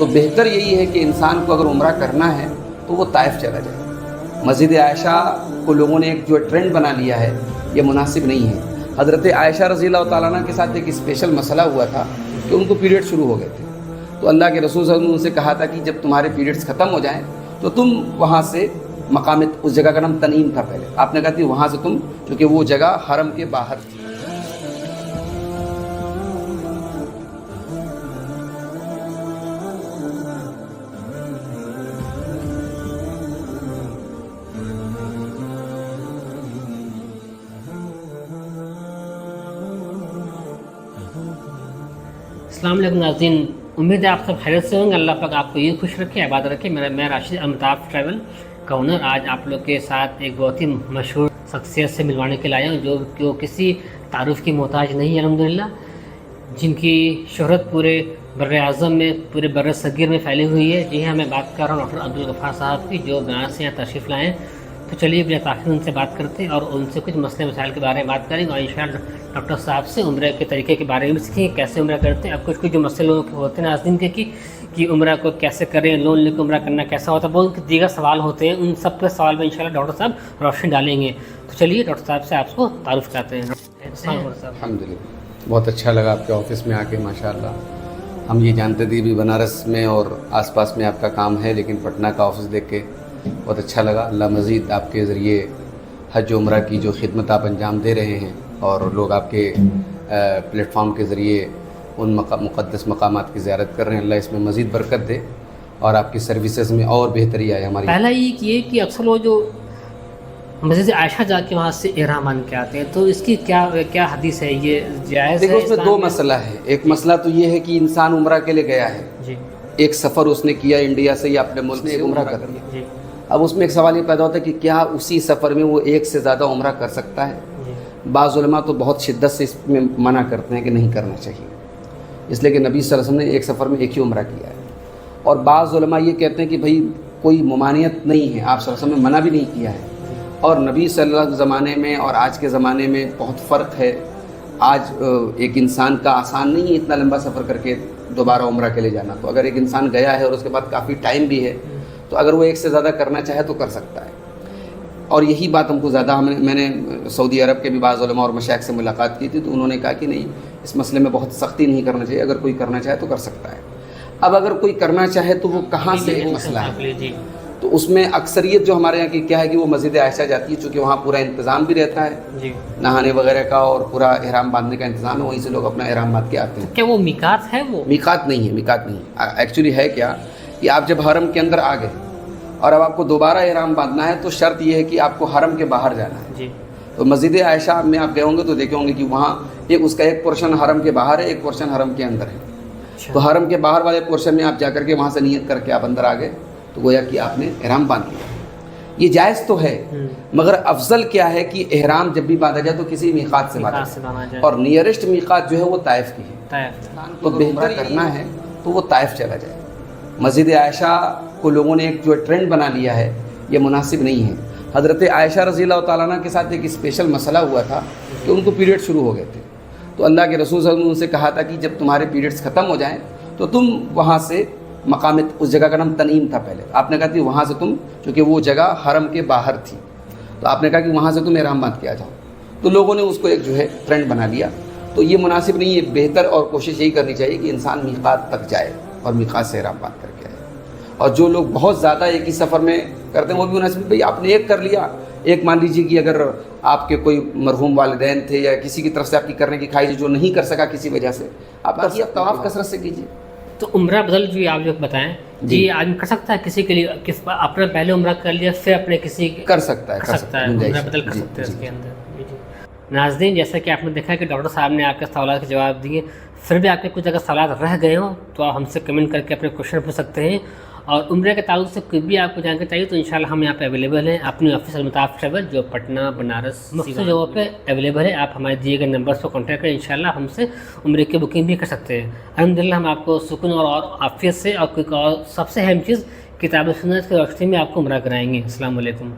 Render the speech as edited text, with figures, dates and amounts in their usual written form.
تو بہتر یہی ہے کہ انسان کو اگر عمرہ کرنا ہے تو وہ طائف چلا جائے. مسجد عائشہ کو لوگوں نے ایک جو ٹرینڈ بنا لیا ہے، یہ مناسب نہیں ہے. حضرت عائشہ رضی اللہ تعالیٰ عنہ کے ساتھ ایک اسپیشل مسئلہ ہوا تھا کہ ان کو پیریڈ شروع ہو گئے تھے. تو اللہ کے رسول صلی اللہ علیہ وسلم نے ان سے کہا تھا کہ جب تمہارے پیریڈز ختم ہو جائیں تو تم وہاں سے مقام، اس جگہ کا نام تنعیم تھا پہلے، آپ نے کہا کہ وہاں سے تم، کیونکہ وہ جگہ حرم کے باہر تھی. السلام علیکم ناظرین، امید ہے آپ سب خیریت سے ہوں گے. اللہ پاک آپ کو یہ خوش رکھے، آباد رکھے. میں راشد الطاف ٹریول کا اونر آج آپ لوگ کے ساتھ ایک بہت ہی مشہور شخصیت سے ملوانے کے لیے آیا ہوں جو کسی تعارف کی محتاج نہیں ہے الحمدللہ، جن کی شہرت پورے بر اعظم میں، پورے بر صغیر میں پھیلی ہوئی ہے. جی ہاں، میں بات کر رہا ہوں ڈاکٹر عبدالغفار صاحب کی، جو بنارس سے یہاں تشریف لائے ہیں. تو چلیے بلا تاخیر ان سے بات کرتے ہیں اور ان سے کچھ مسئلے مسائل کے بارے میں بات کریں گے، اور انشاءاللہ ڈاکٹر صاحب سے عمرہ کے طریقے کے بارے میں بھی سیکھیں، کیسے عمرہ کرتے ہیں. اب کچھ جو مسئلے لوگوں کے ہوتے ہیں ناظرین کے کہ عمرہ کو کیسے کریں، لون لے کے عمرہ کرنا کیسا ہوتا ہے، بہت دیگر سوال ہوتے ہیں. ان سب کے سوال میں انشاءاللہ ڈاکٹر صاحب روشنی ڈالیں گے. تو چلیے ڈاکٹر صاحب سے آپ کو تعارف کرتے ہیں. السلام علیکم صاحب. الحمدللہ، بہت اچھا لگا آپ کے آفس میں آ کے ماشاءاللہ. ہم یہ جانتے تھے بھی بنارس میں اور آس پاس میں آپ کا کام ہے، لیکن پٹنہ کا آفس دیکھ کے بہت اچھا لگا. اللہ مزید آپ کے ذریعے حج و عمرہ کی جو خدمت آپ انجام دے رہے ہیں اور لوگ آپ کے پلیٹ فارم کے ذریعے ان مقدس مقامات کی زیارت کر رہے ہیں، اللہ اس میں مزید برکت دے اور آپ کی سروسز میں اور بہتری آئے ہماری. پہلا یہ کہ اکثر لوگ جو مسجد عائشہ جا کے وہاں سے احرام مان کے آتے ہیں، تو اس کی کیا حدیث ہے، یہ جائز ہے؟ دیکھو، اس میں دو مسئلہ ہے. ایک مسئلہ تو یہ ہے کہ انسان عمرہ کے لیے گیا ہے، جی، ایک سفر اس نے کیا انڈیا سے یا اپنے ملک سے عمرہ کر لیا. جی اب اس میں ایک سوال یہ پیدا ہوتا ہے کہ کیا اسی سفر میں وہ ایک سے زیادہ عمرہ کر سکتا ہے؟ بعض علماء تو بہت شدت سے اس میں منع کرتے ہیں کہ نہیں کرنا چاہیے، اس لیے کہ نبی صلی اللہ علیہ وسلم نے ایک سفر میں ایک ہی عمرہ کیا ہے. اور بعض علماء یہ کہتے ہیں کہ بھئی کوئی ممانعت نہیں ہے، آپ صلی اللہ علیہ وسلم نے منع بھی نہیں کیا ہے. اور نبی صلی اللہ علیہ زمانے میں اور آج کے زمانے میں بہت فرق ہے. آج ایک انسان کا آسان نہیں ہے اتنا لمبا سفر کر کے دوبارہ عمرہ کے لیے جانا. تو اگر ایک انسان گیا ہے اور اس کے بعد کافی ٹائم بھی ہے، تو اگر وہ ایک سے زیادہ کرنا چاہے تو کر سکتا ہے. اور یہی بات ہم کو زیادہ میں نے سعودی عرب کے بھی بعض علماء اور مشائخ سے ملاقات کی تھی، تو انہوں نے کہا کہ نہیں، اس مسئلے میں بہت سختی نہیں کرنا چاہیے، اگر کوئی کرنا چاہے تو کر سکتا ہے. اب اگر کوئی کرنا چاہے تو وہ کہاں سے مسئلہ ہے؟ تو اس میں اکثریت جو ہمارے یہاں کی کیا ہے کہ وہ مسجد عائشہ جاتی ہے، چونکہ وہاں پورا انتظام بھی رہتا ہے نہانے وغیرہ کا اور پورا احرام باندھنے کا انتظام ہے، وہیں سے لوگ اپنا احرام باندھ کے آتے ہیں. کیا وہ میقات ہے؟ وہ میقات نہیں ہے، میقات نہیں. ایکچولی ہے کیا کہ آپ جب حرم کے اندر آ گئے اور اب آپ کو دوبارہ احرام باندھنا ہے، تو شرط یہ ہے کہ آپ کو حرم کے باہر جانا ہے. جی، تو مسجد عائشہ میں آپ گئے ہوں گے تو دیکھے ہوں گے کہ وہاں اس کا ایک پورشن حرم کے باہر ہے، ایک پورشن حرم کے اندر ہے. تو حرم کے باہر والے پورشن میں آپ جا کر کے وہاں سے نیت کر کے آپ اندر آ گئے تو گویا کہ آپ نے احرام باندھ لیا. یہ جائز تو ہے، مگر افضل کیا ہے کہ احرام جب بھی باندھا جائے تو کسی میقات سے باندھا جائے، اور نیئرسٹ میقات جو ہے وہ طائف کی ہے. تو بہتر کرنا ہے تو وہ طائف چلا جائے. مسجد عائشہ کو لوگوں نے ایک جو ٹرینڈ بنا لیا ہے، یہ مناسب نہیں ہے. حضرت عائشہ رضی اللہ تعالیٰ عنہ کے ساتھ ایک اسپیشل مسئلہ ہوا تھا کہ ان کو پیریڈ شروع ہو گئے تھے. تو اللہ کے رسول صلی اللہ علیہ وسلم نے ان سے کہا تھا کہ جب تمہارے پیریڈز ختم ہو جائیں تو تم وہاں سے مقام، اس جگہ کا نام تنعیم تھا پہلے، آپ نے کہا کہ وہاں سے تم، کیونکہ وہ جگہ حرم کے باہر تھی، تو آپ نے کہا کہ وہاں سے تم احرام باندھ کے آ جاؤ. تو لوگوں نے اس کو ایک جو ہے ٹرینڈ بنا لیا. تو یہ مناسب نہیں ہے. بہتر اور کوشش یہی کرنی چاہیے کہ انسان میقات تک جائے اور میقات سے احرام باندھ کر کے آئے. اور جو لوگ بہت زیادہ ایک ہی سفر میں کرتے ہیں وہ بھی مناسب. بھائی آپ نے ایک کر لیا، ایک مان لیجیے کہ اگر آپ کے کوئی مرحوم والدین تھے یا کسی کی طرف سے آپ کی کرنے کی خواہش جو نہیں کر سکا کسی وجہ سے، آپ طواف کثرت سے کیجیے. تو عمرہ بدل جو آپ جو بتائیں، جی آدمی کر سکتا ہے کسی کے لیے، اپنا پہلے عمرہ کر لیا پھر اپنے کسی کر سکتا ہے عمرہ بدل کر سکتے ہیں اس کے اندر. ناظرین، جیسا کہ آپ نے دیکھا کہ ڈاکٹر صاحب نے آپ کے سوالات کے جواب دیے، پھر بھی آپ کے کچھ اگر سوالات رہ گئے ہوں تو آپ ہم سے کمنٹ کر کے اپنے کوشچن پوچھ سکتے ہیں. اور عمرے کے تعلق سے کوئی بھی آپ کو جانکاری چاہیے تو انشاءاللہ ہم یہاں پہ اویلیبل ہیں. اپنی آفس الطاف ٹریول جو پٹنہ، بنارس، مختلف جگہوں پہ اویلیبل ہے. آپ ہمارے دیے گئے نمبرس کو کانٹیکٹ کریں، انشاءاللہ ہم سے عمرے کی بکنگ بھی کر سکتے ہیں. الحمدللہ ہم آپ کو سکون اور عافیت سے اور سب سے اہم چیز کتاب و سنت کی روشنی میں آپ کو عمرہ کرائیں گے. السلام علیکم.